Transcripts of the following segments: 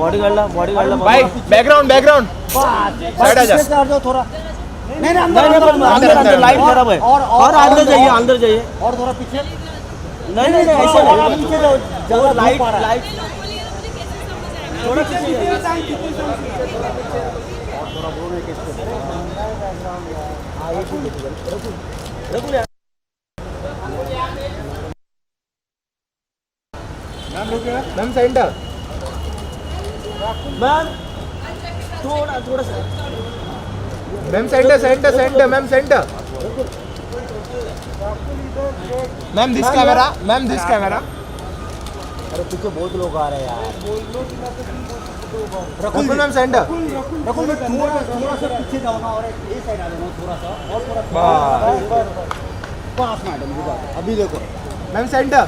बॉडीगार्डला भाई background side आ जा। थोड़ा नहीं अंदर लाइट खराब है और अंदर जाइए और थोड़ा पीछे नहीं ऐसे नहीं ज्यादा लाइट थोड़ा मैम सेंटर मैम थोड़ा सा ma'am centre ma'am centre ma'am this camera अरे पीछे बहुत लोग आ रहे हैं यार रकुल मैम सेंटर रकुल मैं थोड़ा सा पीछे जाओ ना और ये साइड आ जाना थोड़ा सा और थोड़ा पास मैडम अभी देखो मैम सेंटर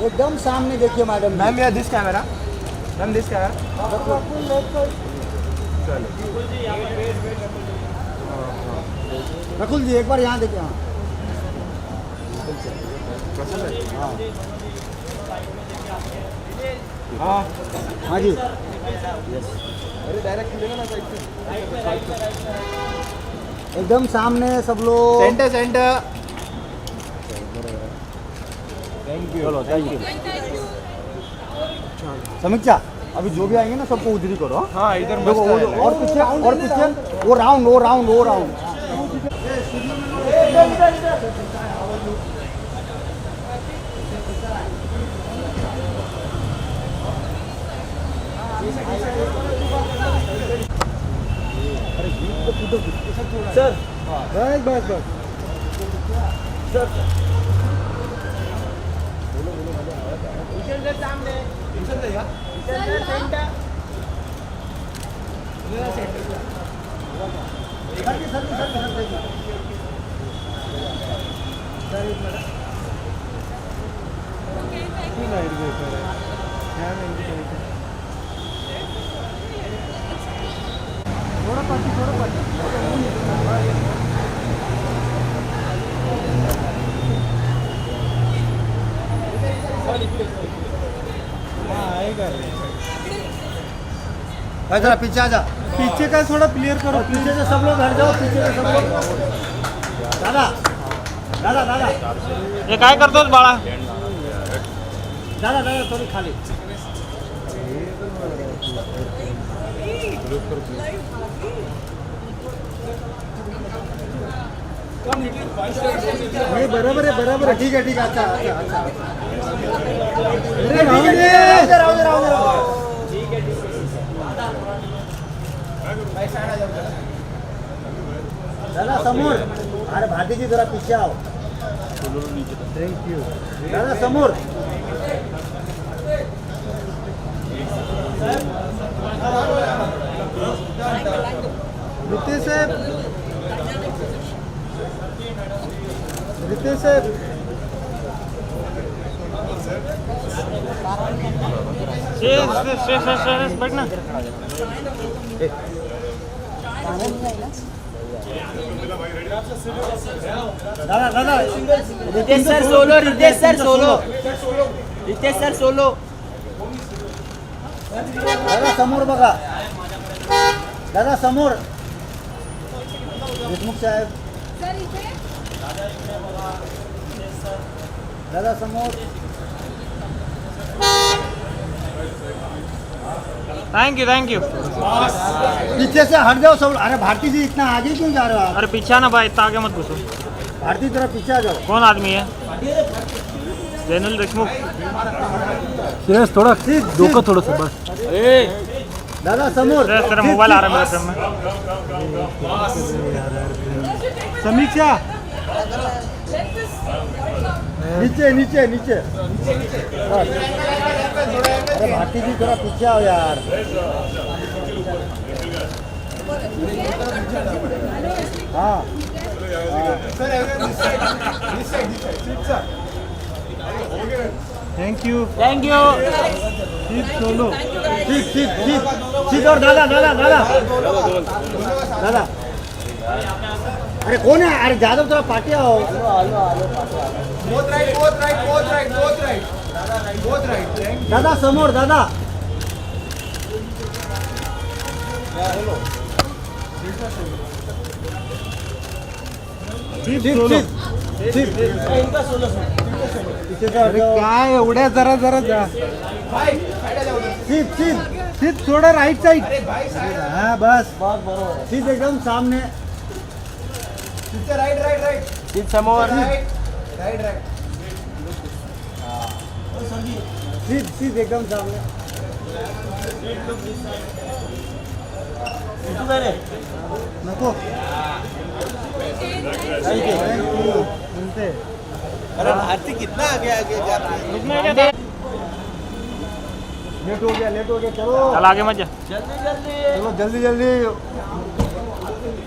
एकदम सामने देखिए मैडम मैम या this camera ma'am this camera Rakul ji एक बार यहाँ देखिए हाँ हाँ जी एकदम सामने सब लोग सेंटर थैंक यू समीक्षा अभी जो भी आएंगे ना सबको उधरी करो हाँ इधर देखो और पीछे वो राउंड सर बस सर जरा पीछे आ जा पीछे का थोड़ा क्लियर करो पीछे से सब लोग हट जाओ पीछे से सब लोग दादा हे काय करतोस बाळा दादा थोड़ी खाली नहीं बराबर है ठीक है अच्छा दादा समोर अरे भाटीजी जरा पीछे आओ थैंक यू दादा समोर रितेश बैठ ना दादा रितेश सर सोलो दादा समोर बघा दादा समोर देशमुख साहेब दादा समोर थैंक यू पीछे से हट जाओ सब अरे भारती जी इतना आगे क्यों जा रहे हो आप अरे पीछे ना भाई इतना आगे मत घुसो भारती तरह पीछे आ जाओ कौन आदमी है जैनुल देशमुख श्रेयस थोड़ा डोकं थोडंसं बस दादा समोर तेरा मोबाइल आ रहा है मेरे फ्रेम में समीक्षा नीचे बस अरे भारती जी थोड़ा पीछे आओ यार हाँ थैंक यू सोलो ठीक और दादा अरे कौन है अरे जादव थोड़ा पार्टी आओ both right दादा समोर दादा काय एवढ्या जरा जरा जा सीट सीट सीट थोडं राईट साइड हाँ बस सीट एकदम सामने सीट समोर सीट सीट एकदम सामने नको अरे भारती कितना आगे आगे जाती है लेट हो गया चलो चल आगे मत जा। जल्दी जल्दी चलो जल्दी जल्दी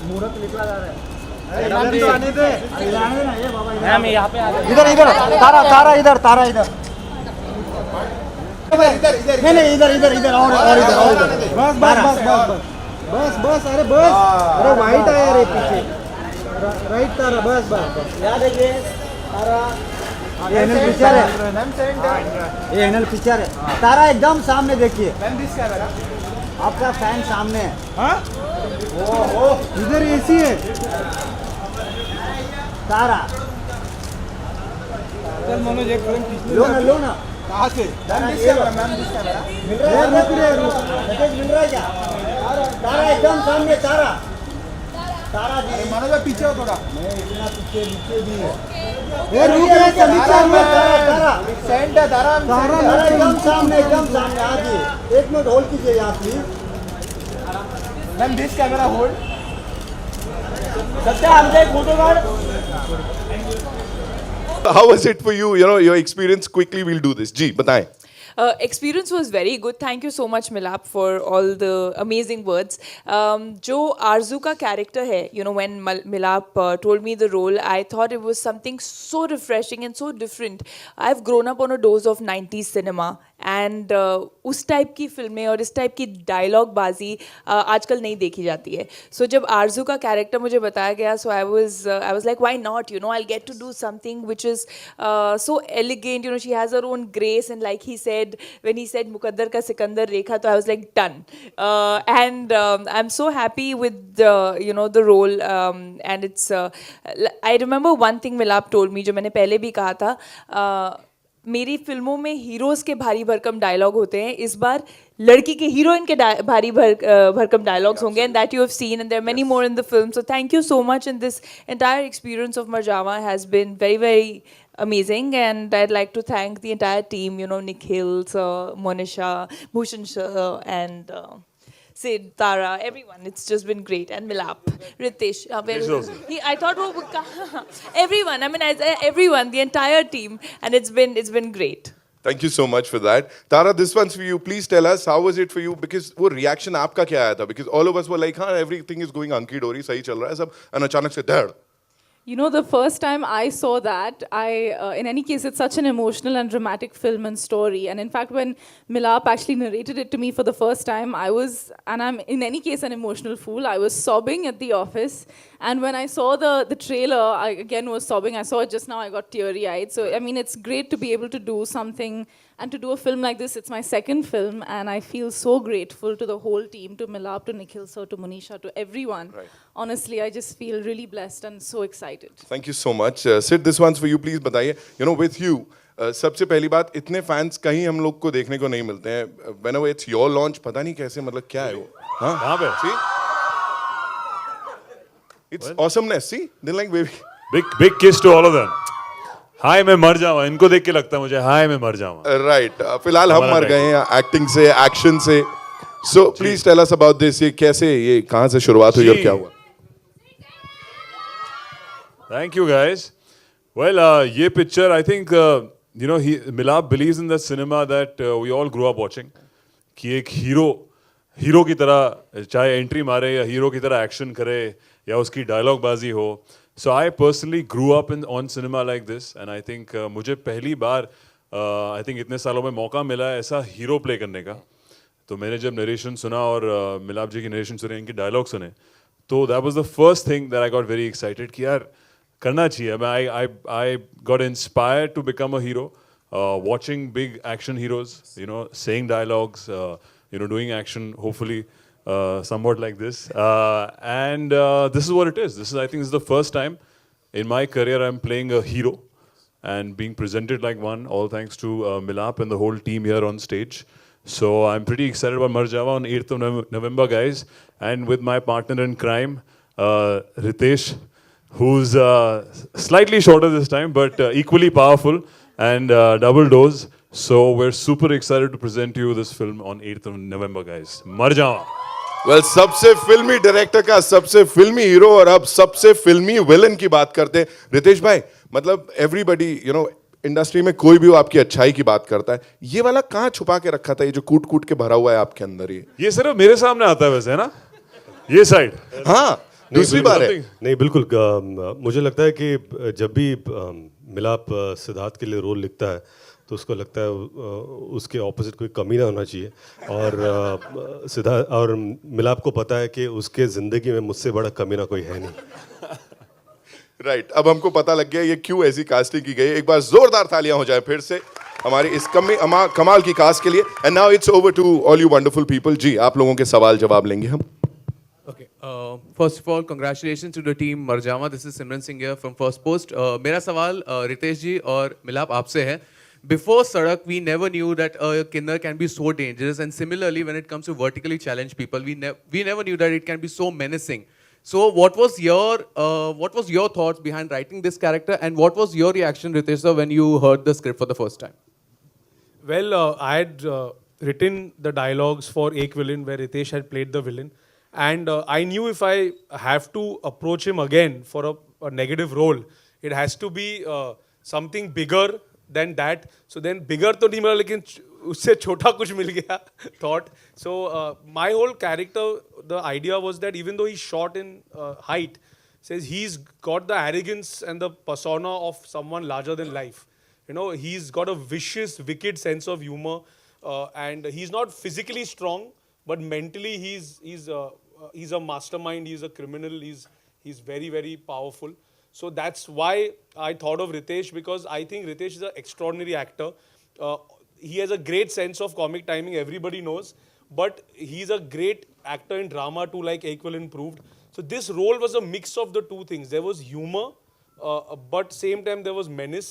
मुहूर्त निकला जा रहा है जल्दी आने दे आने देना ये बाबा मैम यहाँ पे आ गए। इधर इधर तारा इधर तारा इधर नहीं इधर इधर इधर और इधर बस बस बस बस बस बस बस अरे बस अरे वाइट आया रे पीछे राइट तारा बस बस बस याद है तारा ये एनएल पिक्चर है मैम सेंटर ये एनएल पिक्चर है तारा एकदम सामने देखिए मैम दिस कैमरा आपका फैन सामने है हाँ इधर एसी है तारा चल मनोज एक फ्रेम खींच लो ना कहाँ से ma'am this camera ma'am this camera मिल रहा है पैकेज मिल रहा है क्या तारा एकदम सामने तारा तारा जी मनोज भाई पीछे हो थोड़ा मैं इतना पीछे नीचे भी है ये रुक रहा है तारा सेंटर तारा तारा एकदम सामने हाँ जी एक मिनट होल्ड कीजिए यहाँ please ma'am this camera hold Satya हमसे एक फोटो काढ How was it for you? You know, your experience. Quickly, we'll do this. Ji, बताएं. Experience was very good. Thank you so much, Milap, for all the amazing words. जो आरजू का character है, you know, when Milap told me the role, I thought it was something so refreshing and so different. I've grown up on a dose of 90s cinema, and उस type की फिल्में और इस type की dialogue बाजी आजकल नहीं देखी जाती है. So जब आरजू का कैरेक्टर मुझे बताया गया, so I was like, why not? You know, I'll get to do something which is so elegant. You know, she has her own grace, and like he said, when he said मुकद्दर का सिकंदर रेखा, so I was like done. And I'm so happy with you know, the role, and it's I remember one thing Milap told me, जो मैंने पहले भी कहा था, मेरी फिल्मों में हीरोज के भारी भरकम डायलॉग होते हैं, इस बार लड़की के हीरोइन के भारी भरकम डायलॉग्स होंगे, and that you have seen, and there are many more in the film. So thank you so much, and this entire experience of Marjama has been very, very amazing, and I'd like to thank the entire team, you know, Nikhil sir, Monisha, Bhushan sir, and Sid, Tara, everyone. It's just been great. And Milap, Ritesh. I thought everyone. I mean, everyone, the entire team, and it's been great. Thank you so much for that. Tara, this one's for you. Please tell us, how was it for you? Because वो reaction आपका क्या आया था? Because all of us were like, हाँ, everything is going hunky dory, सही चल रहा है सब, and अचानक से धड़. You know, the first time I saw that, in any case, it's such an emotional and dramatic film and story. And in fact, when Milap actually narrated it to me for the first time, I'm in any case an emotional fool. I was sobbing at the office. And when I saw the trailer, I again was sobbing. I saw it just now, I got teary-eyed. So, I mean, it's great to be able to do something and to do a film like this. It's my second film, and I feel so grateful to the whole team, to Milap, to Nikhil sir, to Monisha, to everyone. Right. Honestly, I just feel really blessed and so excited. Thank you so much. Sid, this one's for you. Please बताइए. You know, with you, सबसे पहली बात, इतने fans कहीं हम लोग को देखने को नहीं मिलते हैं. Whenever it's your launch, पता नहीं कैसे, मतलब क्या है वो? हाँ? कहाँ पे? See? It's awesomeness. See? They're like baby. Big kiss to all of them. हाय मैं मर जाऊँ, इनको देख के लगता है मुझे हाय मैं मर जाऊँ. Right. फिलहाल हम मर गए हैं एक्टिंग से, एक्शन से. So please tell us about this. ये कैसे, ये कहाँ से शुरुआत हुई और क्या हुआ? Thank you guys. Well, ये picture I think you know, Milap believes in the cinema that we all grew up watching. कि एक हीरो की तरह चाहे एंट्री मारे या हीरो की तरह एक्शन करे या उसकी डायलॉग बाजी हो. So I personally grew up on cinema like this, and I think मुझे पहली बार I think इतने सालों में मौका मिला है ऐसा हीरो प्ले करने का. तो मैंने जब नरेशन सुना और मिलाप जी की नरेशन सुने, इनके डायलॉग सुने, तो that was the first thing that I got very excited कि यार करना चाहिए. I got inspired to become a hero watching big action heroes, you know, saying dialogues, you know, doing action, hopefully somewhat like this. And this is what it is. I think this is the first time in my career I'm playing a hero and being presented like one, all thanks to Milap and the whole team here on stage. So I'm pretty excited about Mar Java on 8th of November, guys. And with my partner in crime, Ritesh, who's slightly shorter this time, but equally powerful and double dose. So we're super excited to present to you this film on 8th of November, guys. Mar Java. Well सबसे फिल्मी director का सबसे फिल्मी hero और अब सबसे फिल्मी villain की बात करते हैं रितेश भाई मतलब एवरीबॉडी यू नो इंडस्ट्री में कोई भी हो आपकी अच्छाई की बात करता है ये वाला कहाँ छुपा के रखा था ये जो कूट कूट के भरा हुआ है आपके अंदर ये सिर्फ मेरे सामने आता है वैसे है ना ये साइड हाँ दूसरी बार है नहीं बिल्कुल मुझे लगता है कि जब भी मिलाप सिद्धार्थ के लिए रोल लिखता है तो उसको लगता है उसके ऑपोजिट कोई कमी ना होना चाहिए और सिद्धार्थ और मिलाप को पता है कि उसके ज़िंदगी में मुझसे बड़ा कमी ना कोई है नहीं राइट अब हमको पता लग गया ये क्यों ऐसी कास्टिंग की गई एक बार जोरदार तालियां हो जाए फिर से हमारी इस कमाल की कास्ट के लिए and now it's over to all you wonderful people जी आप लोगों के सवाल जवाब लेंगे हम Okay. First of all, congratulations to the team Marjama. This is Simran Singh here from First Post. मेरा सवाल रितेश जी और मिलाप आपसे है. Before Sadak, we never knew that a kinner can be so dangerous, and similarly, when it comes to vertically challenged people, we never knew that it can be so menacing. So, what was your thoughts behind writing this character, and what was your reaction, Ritesh sir, when you heard the script for the first time? Well, I had written the dialogues for Ek Villain, where Ritesh had played the villain. And I knew if I have to approach him again for a negative role, it has to be something bigger than that. So then bigger तो नहीं मिला लेकिन उससे छोटा कुछ मिल गया thought. So my whole character, the idea was that even though he's short in height, says he's got the arrogance and the persona of someone larger than life. You know, he's got a vicious, wicked sense of humor, and he's not physically strong, but mentally he's a mastermind, he's a criminal, he's very, very powerful. So that's why I thought of Ritesh, because I think Ritesh is an extraordinary actor. He has a great sense of comic timing, everybody knows, but he's a great actor in drama too, like Ek Villain proved. So this role was a mix of the two things. There was humor, but same time there was menace.